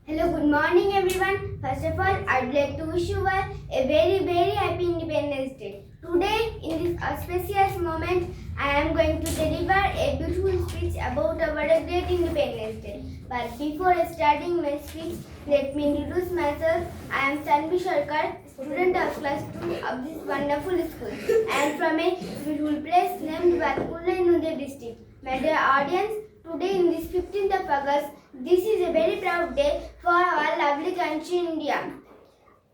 Hello, good morning everyone. First of all, I'd like to wish you all a very happy Independence Day. Today, in this auspicious moment, I am going to deliver a beautiful speech about our great Independence Day. But before starting my speech, let me introduce myself. I am Sanvi Sharkar, student of class 2 of this wonderful school. I am from a beautiful place named Batpura in Nadia district. My dear audience, today in this 15th of August, this is a very proud day for our lovely country India.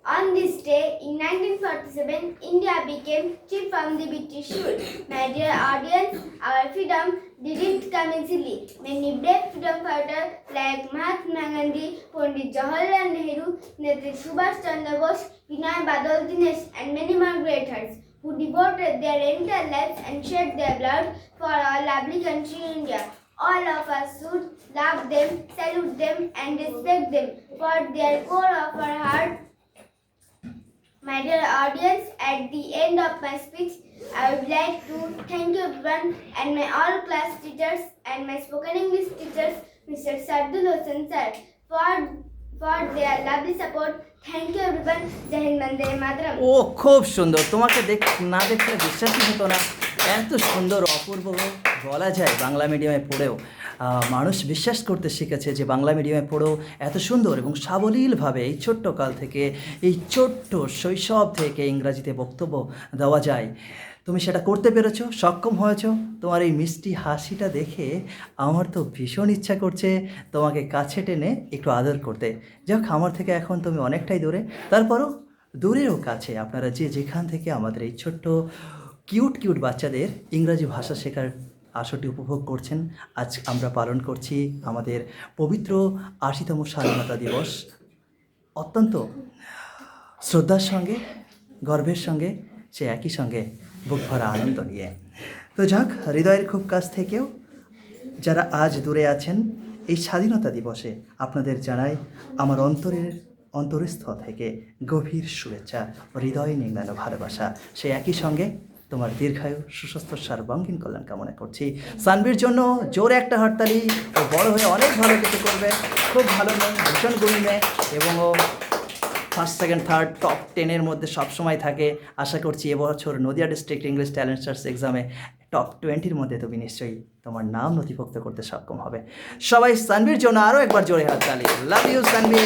On this day, in 1947, India became free from the British rule. My dear audience, our freedom didn't come easily. Many brave freedom fighters like Mahatma Gandhi, Pandit Jawaharlal Nehru, Netaji Subhash Chandra Bose, Vinay Badal Dinesh, and many more great hearts who devoted their entire lives and shed their blood for our lovely country India. All of us should love them, salute them, and respect them for their core of our heart. My dear audience, at the end of my speech, I would like to thank you everyone and my all class teachers and my spoken English teachers, Mr. Sardul Hossain sir, for their lovely support. Thank you everyone. Jai Hind, Vande Mataram. ও খুব সুন্দর, তোমাকে না দেখলে বিশ্বাসই হতো না। এত সুন্দর অপূর্ব বলা যায় বাংলা মিডিয়ামে পড়েও মানুষ বিশ্বাস করতে শিখেছে যে বাংলা মিডিয়ামে পড়েও এত সুন্দর এবং সাবলীলভাবে এই ছোট্ট কাল থেকে, এই ছোট্ট শৈশব থেকে ইংরাজিতে বক্তব্য দেওয়া যায়। তুমি সেটা করতে পেরেছো, সক্ষম হয়েছো। তোমার এই মিষ্টি হাসিটা দেখে আমার তো ভীষণ ইচ্ছা করছে তোমাকে কাছে টেনে একটু আদর করতে। যাক, আমার থেকে এখন তুমি অনেকটাই দূরে, তারপরও দূরেও কাছে আপনারা যে যেখান থেকে আমাদের এই ছোট্ট কিউট বাচ্চাদের ইংরাজি ভাষা শেখার আসরটি উপভোগ করছেন। আজ আমরা পালন করছি আমাদের পবিত্র ৮০তম স্বাধীনতা দিবস অত্যন্ত শ্রদ্ধার সঙ্গে, গর্বের সঙ্গে, সে একই সঙ্গে বুক ভরা আনন্দ নিয়ে। তো যাক, হৃদয়ের খুব কাছ থেকেও যারা আজ দূরে আছেন, এই স্বাধীনতা দিবসে আপনাদের জানাই আমার অন্তরস্থল থেকে গভীর শুভেচ্ছা, হৃদয় নিংড়ানো ভালোবাসা। সে একই সঙ্গে তোমার দীর্ঘায়ু, সুস্বাস্থ্য, সার্বাঙ্গীন কল্যাণ কামনা করছি। সানভির জন্য জোরে একটা হাততালি। ও বড় হয়ে অনেক ভালো কিছু করবে, খুব ভালো মেয়ে, ভীষণ গুণী মেয়ে, এবং ও ফার্স্ট, সেকেন্ড, থার্ড, টপ 10-এর মধ্যে সবসময় থাকে। আশা করছি এবছর Nadia district English talent search এক্সামে টপ 20-র মধ্যে তুমি নিশ্চয়ই তোমার নাম নথিভুক্ত করতে সক্ষম হবে। সবাই সানভির জন্য আরও একবার জোরে হাততালি। Love you Sanvi.